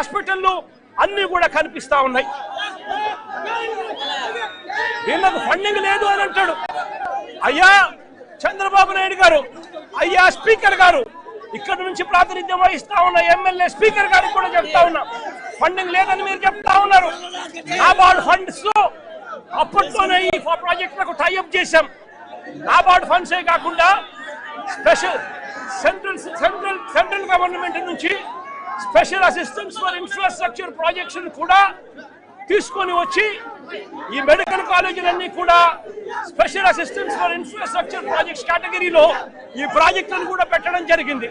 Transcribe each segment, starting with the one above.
హాస్పిటల్లు అన్ని కూడా కనిపిస్తా ఉన్నాయి. వీళ్ళకు ఫండింగ్ లేదు అని అంటాడు. అయ్యా చంద్రబాబు నాయుడు గారు, అయ్యా స్పీకర్ గారు, ఇక్కడ నుంచి ప్రాతినిధ్యం వహిస్తా ఉన్న ఎమ్మెల్యే స్పీకర్ గారికి కూడా చెప్తా ఉన్నా, ఫండింగ్ లేదని మీరు చెప్తా ఉన్నారు. నాబార్డ్ ఫండ్స్ లో అప్పట్లోనే ఈ ప్రాజెక్టులకు టైఅప్ చేశాం. నాబార్డ్ ఫండ్సే కాకుండా స్పెషల్ సెంట్రల్ గవర్నమెంట్ నుంచి special assistance for infrastructure projects కూడా తీసుకొని వచ్చి ఈ మెడికల్ కాలేజీలన్నీ కూడా special assistance for infrastructure projects కేటగిరీలో ఈ ప్రాజెక్టులను కూడా పెట్టడం జరిగింది.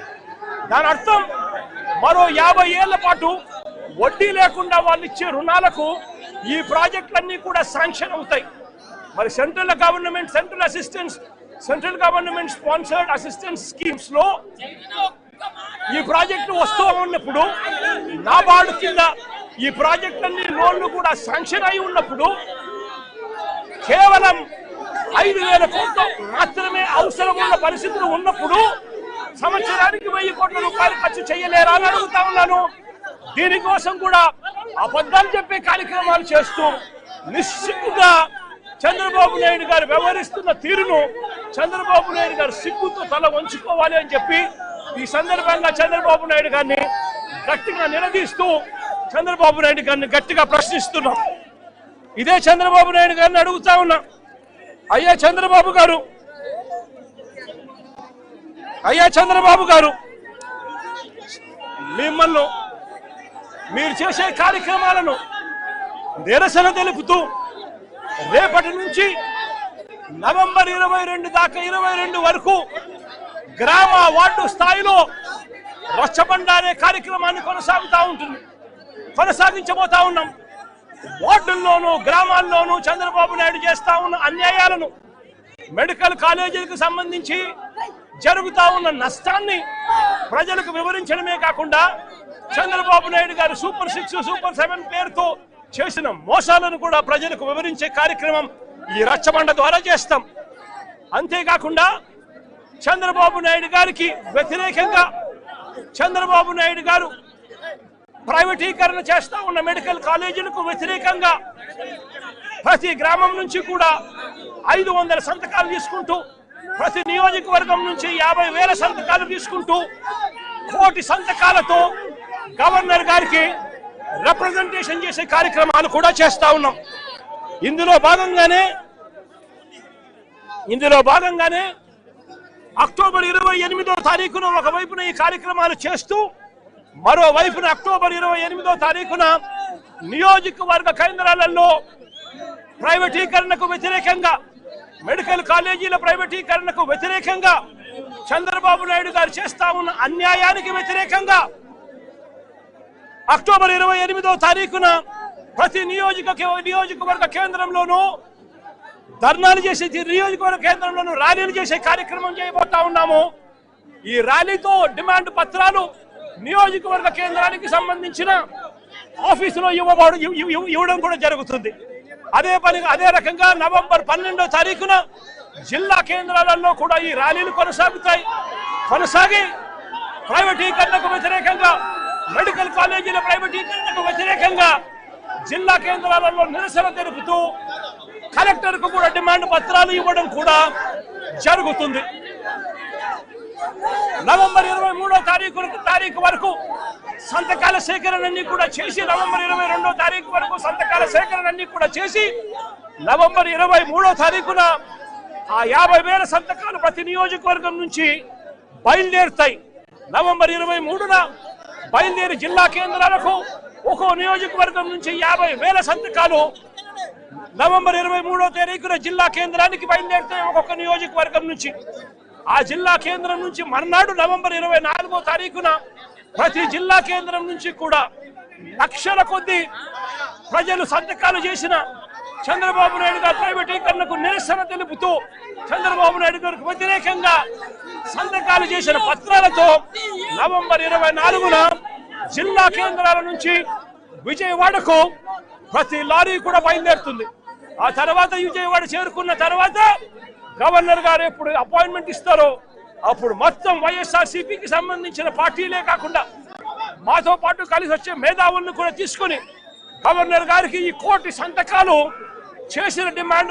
దాని అర్థం మరో 50 ఏళ్ల పాటు వడ్డీ లేకుండా వాళ్ళు ఇచ్చే రుణాలకు ఈ ప్రాజెక్టులన్నీ కూడా శాంక్షన్ అవుతాయి. మరి central government sponsored assistance schemes లో ఈ ప్రాజెక్టు వస్తూ ఉన్నప్పుడు, నాబార్డు కింద ఈ ప్రాజెక్టులన్నీ లోన్లు కూడా శాంక్షన్ అయి ఉన్నప్పుడు కేవలం 5,000 కోట్లు మాత్రమే అవసరం ఉన్న పరిస్థితులు ఉన్నప్పుడు సంవత్సరానికి 1000 కోట్ల రూపాయలు ఖర్చు చేయలేరా అని అడుగుతా ఉన్నాను. దీనికోసం కూడా అబద్ధాలు చెప్పే కార్యక్రమాలు చేస్తూ నిస్సిగ్గుగా చంద్రబాబు నాయుడు గారు వ్యవహరిస్తున్న తీరును చంద్రబాబు నాయుడు గారు సిగ్గుతో తల వంచుకోవాలి అని చెప్పి ఈ సందర్భంగా చంద్రబాబు నాయుడు గారిని గట్టిగా నిలదీస్తూ చంద్రబాబు నాయుడు గారిని గట్టిగా ప్రశ్నిస్తున్నాం. ఇదే చంద్రబాబు నాయుడు గారిని అడుగుతా ఉన్నా, అయ్యా చంద్రబాబు గారు, మిమ్మల్ని మీరు చేసే కార్యక్రమాలను నిరసన తెలుపుతూ రేపటి నుంచి నవంబర్ 22 దాకా 22 వరకు గ్రామ వార్డు స్థాయిలో రచ్చబండ అనే కార్యక్రమాన్ని కొనసాగించబోతా ఉన్నాం. వార్డుల్లోనూ గ్రామాల్లోనూ చంద్రబాబు నాయుడు చేస్తా ఉన్న అన్యాయాలను, మెడికల్ కాలేజీలకు సంబంధించి జరుగుతా ఉన్న నష్టాన్ని ప్రజలకు వివరించడమే కాకుండా చంద్రబాబు నాయుడు గారు సూపర్ 6, సూపర్ 7 పేరుతో చేసిన మోసాలను కూడా ప్రజలకు వివరించే కార్యక్రమం ఈ రచ్చబండ ద్వారా చేస్తాం. అంతేకాకుండా చంద్రబాబు నాయుడు గారికి వ్యతిరేకంగా చంద్రబాబు నాయుడు గారు ప్రైవేటీకరణ చేస్తా ఉన్న మెడికల్ కాలేజీలకు వ్యతిరేకంగా ప్రతి గ్రామం నుంచి కూడా 500 సంతకాలు తీసుకుంటూ, ప్రతి నియోజకవర్గం నుంచి 50,000 సంతకాలు తీసుకుంటూ 1 కోటి సంతకాలతో గవర్నర్ గారికి రిప్రజెంటేషన్ చేసే కార్యక్రమాలు కూడా చేస్తా ఉన్నాం. ఇందులో భాగంగానే అక్టోబర్ 28వ తారీఖున ఒకవైపున ఈ కార్యక్రమాలు చేస్తూ, మరోవైపున అక్టోబర్ 28వ తారీఖున నియోజకవర్గ కేంద్రాలలో ప్రైవేటీకరణకు వ్యతిరేకంగా, మెడికల్ కాలేజీల ప్రైవేటీకరణకు వ్యతిరేకంగా, చంద్రబాబు నాయుడు గారు చేస్తా ఉన్న అన్యాయానికి వ్యతిరేకంగా అక్టోబర్ 28వ తారీఖున ప్రతి నియోజకవర్గ కేంద్రంలోనూ ధర్నాలు చేసే, నియోజకవర్గ కేంద్రంలోనూ ర్యాలీలు చేసే కార్యక్రమం చేయబోతా ఉన్నాము. ఈ ర్యాలీతో డిమాండ్ పత్రాలు నియోజకవర్గ కేంద్రానికి సంబంధించిన ఆఫీసులో ఇవ్వడం కూడా జరుగుతుంది. అదే రకంగా నవంబర్ 12వ తారీఖున జిల్లా కేంద్రాలలో కూడా ఈ ర్యాలీలు కొనసాగి ప్రైవేటీకరణకు వ్యతిరేకంగా, మెడికల్ కాలేజీల ప్రైవేటీకరణకు వ్యతిరేకంగా జిల్లా కేంద్రాలలో నిరసన తెలుపుతూ కలెక్టర్కు కూడా డిమాండ్ పత్రాలు ఇవ్వడం కూడా జరుగుతుంది. నవంబర్ 23వ తారీఖు వరకు సంతకాల సేకరణని కూడా చేసి, నవంబర్ 22వ తారీఖు వరకు సంతకాల సేకరణని కూడా చేసి, నవంబర్ 23వ తారీఖున ఆ 50,000 సంతకాలు ప్రతి నియోజకవర్గం నుంచి బయలుదేరుతాయి. నవంబర్ 23న బయలుదేరి జిల్లా కేంద్రాలకు ఒక్కో నియోజకవర్గం నుంచి 50,000 సంతకాలు నవంబర్ 23వ తారీఖున జిల్లా కేంద్రానికి బయలుదేరుతాయి. ఒక్కొక్క నియోజకవర్గం నుంచి ఆ జిల్లా కేంద్రం నుంచి మర్నాడు నవంబర్ 24వ తారీఖున ప్రతి జిల్లా కేంద్రం నుంచి కూడా లక్షల కొద్ది ప్రజలు సంతకాలు చేసిన చంద్రబాబు నాయుడు గారి ప్రైవేటీకరణకు నిరసన తెలుపుతూ చంద్రబాబు నాయుడు గారికి వ్యతిరేకంగా సంతకాలు చేసిన పత్రాలతో నవంబర్ 24న జిల్లా కేంద్రాల నుంచి విజయవాడకు ప్రతి లారీ కూడా బయలుదేరుతుంది. ఆ తర్వాత విజయవాడ చేరుకున్న తర్వాత గవర్నర్ గారు ఎప్పుడు అపాయింట్మెంట్ ఇస్తారో అప్పుడు మొత్తం వైఎస్ఆర్సీపీకి సంబంధించిన పార్టీలే కాకుండా మాతో పాటు కలిసి వచ్చే మేధావులను కూడా తీసుకుని గవర్నర్ గారికి ఈ కోటి సంతకాలు చేసిన డిమాండ్